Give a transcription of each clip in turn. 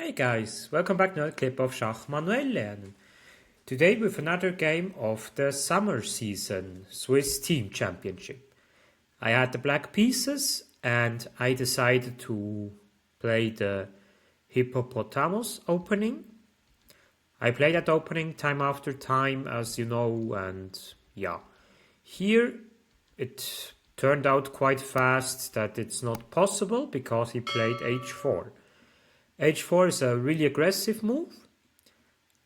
Hey guys, welcome back to another clip of Schach-manuel-lernen. Today with another game of the summer season Swiss Team Championship. I had the black pieces and I decided to play the hippopotamus opening. I play that opening time after time, as you know, and yeah. Here it turned out quite fast that it's not possible because he played h4. h4 is a really aggressive move.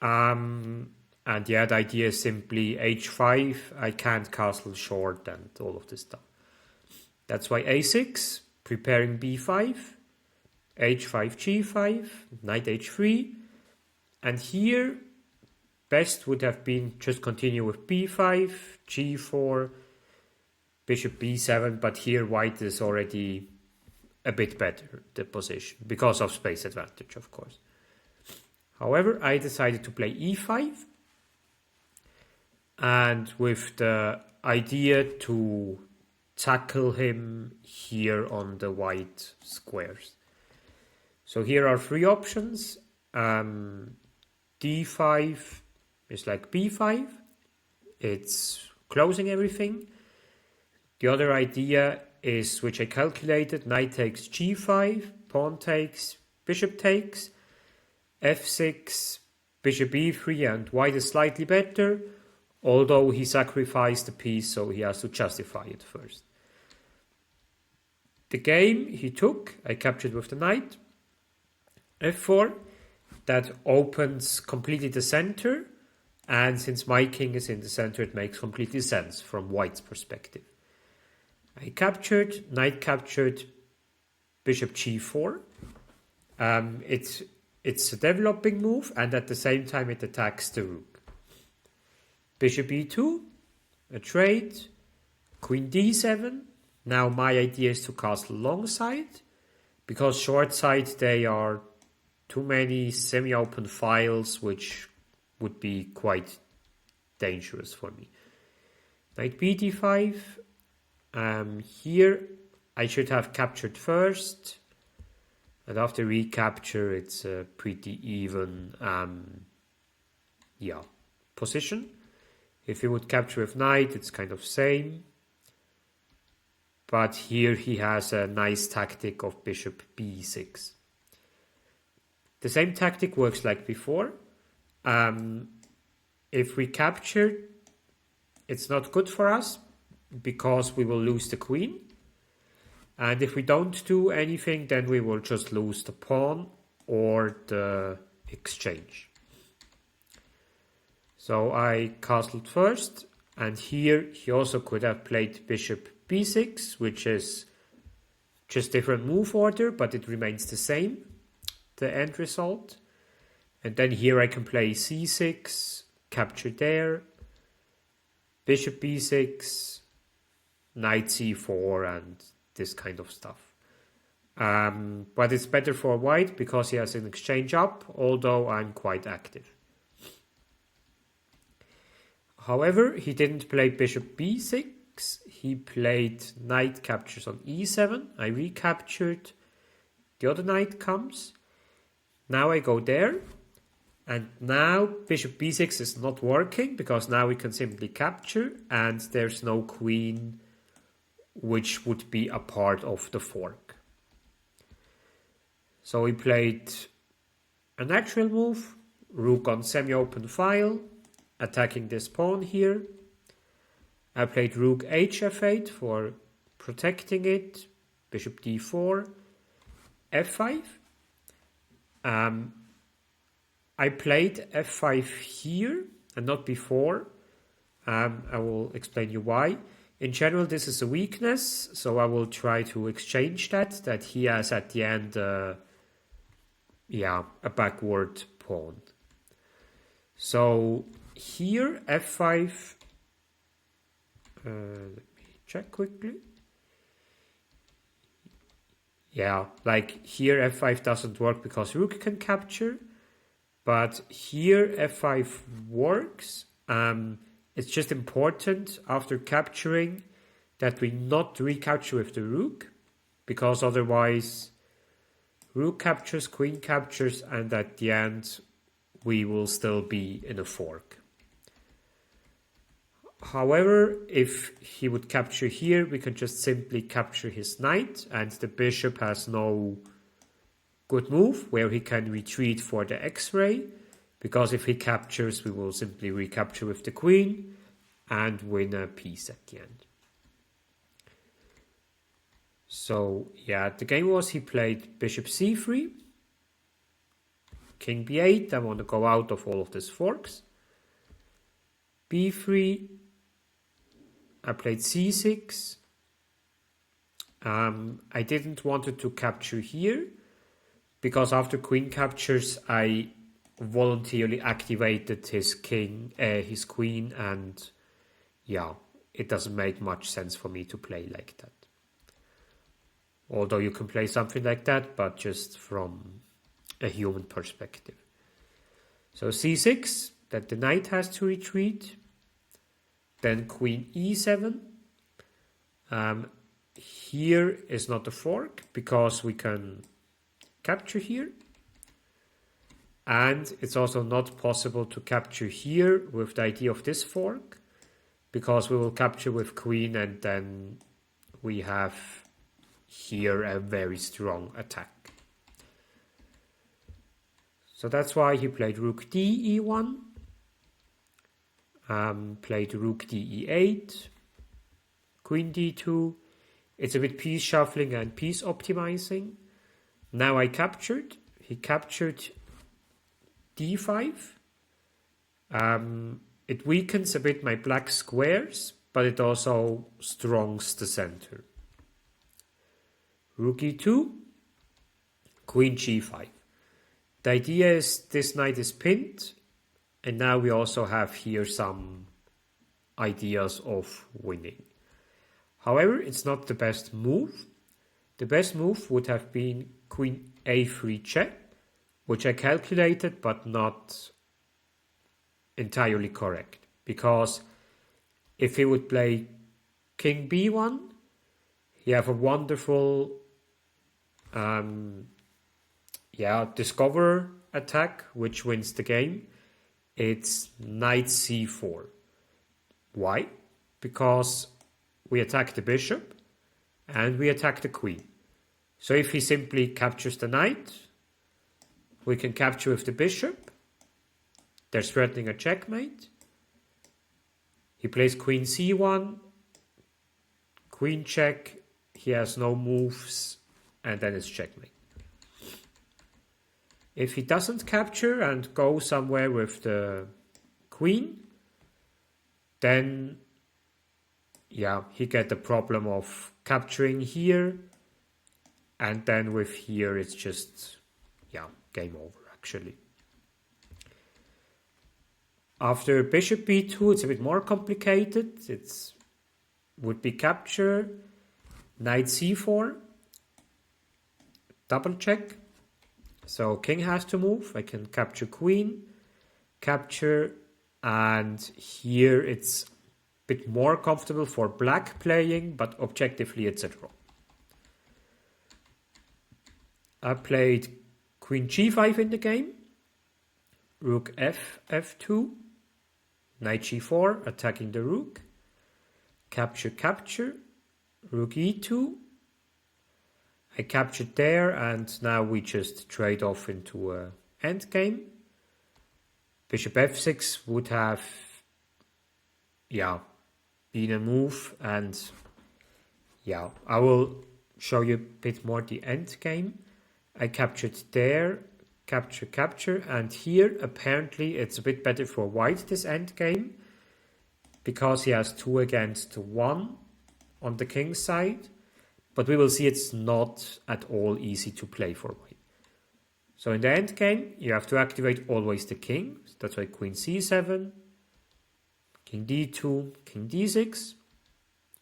And yeah, the idea is simply h5, I can't castle short and all of this stuff. That's why a6, preparing b5, h5, g5, knight h3. And here, best would have been just continue with b5, g4, bishop b7, but here white is already a bit better, the position, because of space advantage, of course. However, I decided to play e5, and with the idea to tackle him here on the white squares. So here are three options. d5 is like b5. It's closing everything. The other idea is, which I calculated, knight takes g5, pawn takes, bishop takes, f6, bishop e3, and white is slightly better, although he sacrificed the piece, so he has to justify it first. The game he took, I captured with the knight, f4, that opens completely the center, and since my king is in the center, it makes completely sense from white's perspective. I captured, knight captured, bishop g4. It's a developing move, and at the same time it attacks the rook. Bishop e2, a trade, queen d7. Now my idea is to castle long side, because short side they are too many semi-open files, which would be quite dangerous for me. Knight b d5. Here I should have captured first, and after recapture it's a pretty even position. If he would capture with knight, it's kind of same, but here he has a nice tactic of bishop b6. The same tactic works like before. If we capture, it's not good for us, because we will lose the queen, and if we don't do anything, then we will just lose the pawn or the exchange. So I castled first, and here he also could have played bishop b6, which is just different move order, but it remains the same, the end result. And then here I can play c6, capture there, bishop b6, knight c4, and this kind of stuff. But it's better for white because he has an exchange up, although I'm quite active. However, he didn't play bishop b6, he played knight captures on e7. I recaptured, the other knight comes. Now I go there, and now bishop b6 is not working, because now we can simply capture, and there's no queen, which would be a part of the fork. So he played a natural move, rook on semi-open file, attacking this pawn here. I played rook hf8 for protecting it, bishop d4, f5. I played f5 here and not before. I will explain you why. In general, this is a weakness, so I will try to exchange that he has at the end a backward pawn. So here f5, let me check quickly. Yeah, like here f5 doesn't work because rook can capture, but here f5 works. It's just important after capturing that we not recapture with the rook, because otherwise rook captures, queen captures, and at the end we will still be in a fork. However, if he would capture here, we can just simply capture his knight, and the bishop has no good move where he can retreat for the x-ray, because if he captures, we will simply recapture with the queen and win a piece at the end. So yeah, the game was he played bishop c3, king b8. I want to go out of all of these forks. b3, I played c6. I didn't want to capture here, because after queen captures, I voluntarily activated his queen, and yeah, it doesn't make much sense for me to play like that. Although you can play something like that, but just from a human perspective. So c6, that the knight has to retreat. Then queen e7. Here is not a fork, because we can capture here. And it's also not possible to capture here with the idea of this fork, because we will capture with queen, and then we have here a very strong attack. So that's why he played rook d e1, played rook d e8, queen d2. It's a bit piece shuffling and piece optimizing. Now I captured. He captured d5. It weakens a bit my black squares, but it also strongs the center. Rook e2, queen g5. The idea is this knight is pinned, and now we also have here some ideas of winning. However, it's not the best move. The best move would have been queen a3 check, which I calculated but not entirely correct. Because if he would play king b1, you have a wonderful discover attack, which wins the game. It's knight c4. Why? Because we attack the bishop and we attack the queen. So if he simply captures the knight, we can capture with the bishop. There's threatening a checkmate. He plays queen c1, queen check. He has no moves, and then it's checkmate. If he doesn't capture and go somewhere with the queen, then he get the problem of capturing here, and then with here it's just game over actually. After bishop b2, it's a bit more complicated. It would be capture, knight c4, double check. So king has to move. I can capture queen, capture, and here it's a bit more comfortable for black playing, but objectively it's a draw. I played queen g5 in the game, rook f2, knight g4, attacking the rook, capture, capture, rook e2. I captured there, and now we just trade off into a endgame. Bishop f6 would have been a move, and I will show you a bit more the endgame. I captured there, capture, capture, and here apparently it's a bit better for white this endgame, because he has 2 against 1 on the king's side. But we will see it's not at all easy to play for white. So in the endgame, you have to activate always the king. That's why queen c7, king d2, king d6,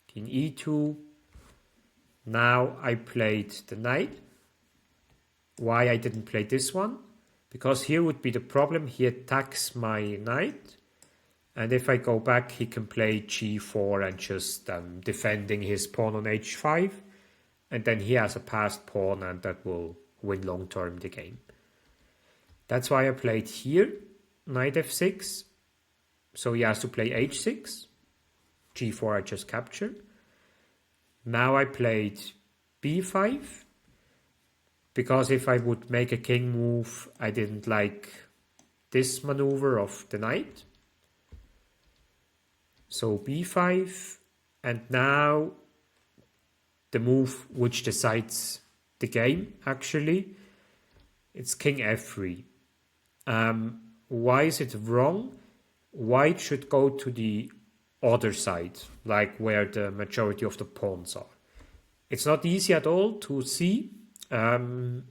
king e2. Now I played the knight. Why I didn't play this one? Because here would be the problem. He attacks my knight. And if I go back, he can play g4 and just defending his pawn on h5. And then he has a passed pawn, and that will win long term the game. That's why I played here, knight f6. So he has to play h6. g4 I just captured. Now I played b5. Because if I would make a king move, I didn't like this maneuver of the knight. So b5. And now the move which decides the game, actually, it's king f3. Why is it wrong? White should go to the other side, like where the majority of the pawns are. It's not easy at all to see, and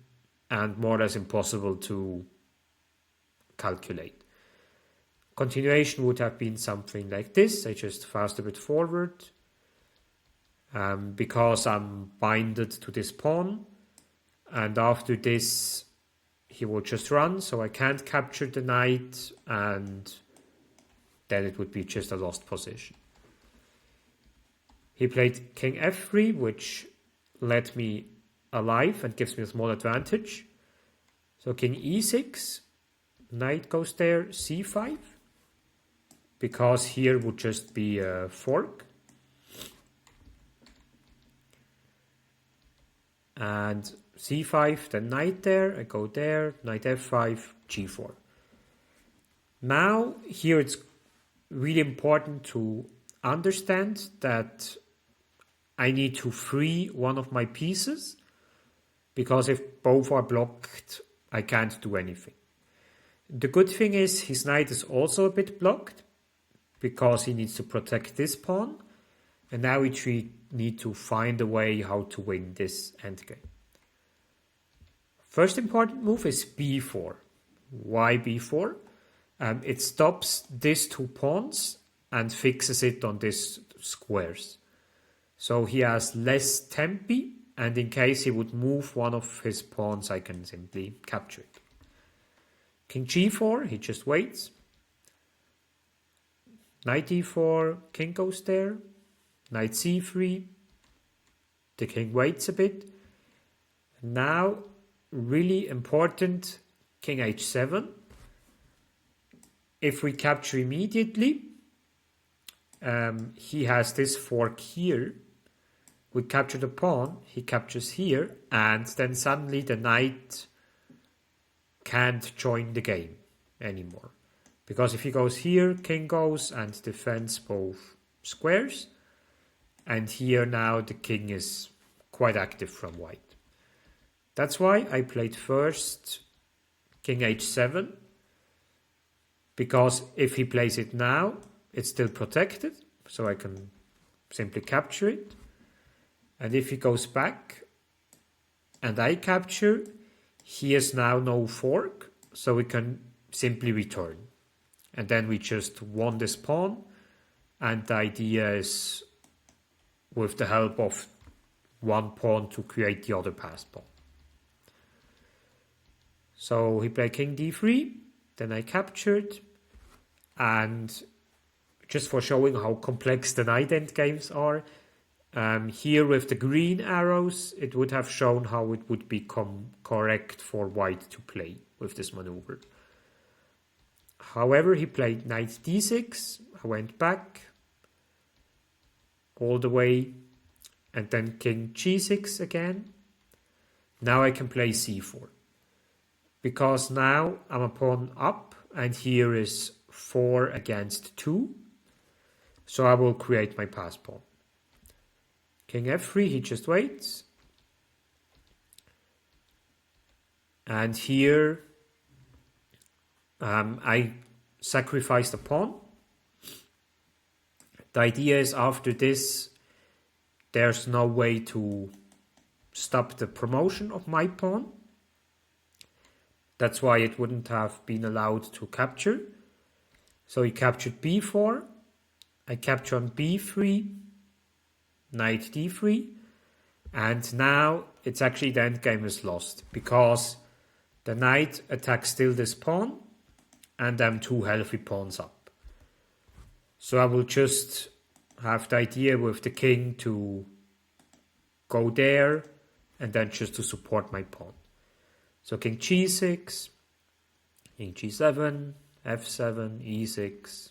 more or less impossible to calculate. Continuation would have been something like this. I just fast a bit forward. Because I'm binded to this pawn, and after this he will just run, so I can't capture the knight, and then it would be just a lost position. He played king f3, which let me alive and gives me a small advantage. So king e6, knight goes there, c5, because here would just be a fork. And c5, then knight there, I go there, knight f5, g4. Now, here it's really important to understand that I need to free one of my pieces, because if both are blocked, I can't do anything. The good thing is his knight is also a bit blocked, because he needs to protect this pawn, and now we need to find a way how to win this endgame. First important move is b4. Why b4? It stops these two pawns and fixes it on these squares. So he has less tempi, and in case he would move one of his pawns, I can simply capture it. King g4, he just waits. Knight e4, king goes there. Knight c3, the king waits a bit. Now, really important, king h7. If we capture immediately, he has this fork here. We capture the pawn, he captures here, and then suddenly the knight can't join the game anymore. Because if he goes here, king goes and defends both squares. And here now the king is quite active from white. That's why I played first king h7. Because if he plays it now, it's still protected. So I can simply capture it. And if he goes back and I capture, he has now no fork. So we can simply return. And then we just won this pawn. And the idea is, with the help of one pawn, to create the other passed pawn. So he played king d3, then I captured, and just for showing how complex the knight endgames are, here with the green arrows, it would have shown how it would become correct for white to play with this maneuver. However, he played knight d6, I went back, all the way, and then king g6 again. Now I can play c4. Because now I'm a pawn up, and here is 4 against 2. So I will create my pass pawn. King f3, he just waits. And here I sacrifice the pawn. The idea is after this, there's no way to stop the promotion of my pawn. That's why it wouldn't have been allowed to capture. So he captured b4. I capture on b3, knight d3. And now it's actually the endgame is lost, because the knight attacks still this pawn, and I'm 2 healthy pawns up. So I will just have the idea with the king to go there and then just to support my pawn. So king g6, king g7, f7, e6,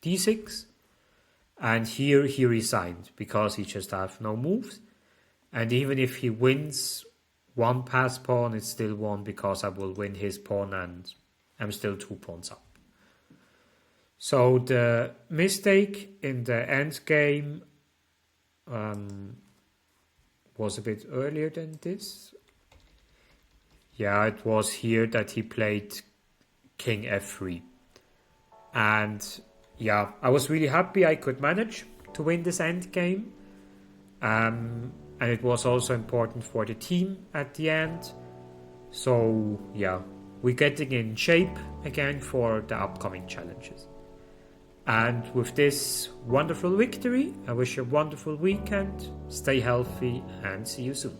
d6. And here he resigned because he just have no moves. And even if he wins one pass pawn, it's still one because I will win his pawn and I'm still 2 pawns up. So the mistake in the endgame was a bit earlier than this. Yeah, it was here that he played king f3. And yeah, I was really happy I could manage to win this endgame. And it was also important for the team at the end. So yeah, we're getting in shape again for the upcoming challenges. And with this wonderful victory, I wish you a wonderful weekend, stay healthy, and see you soon.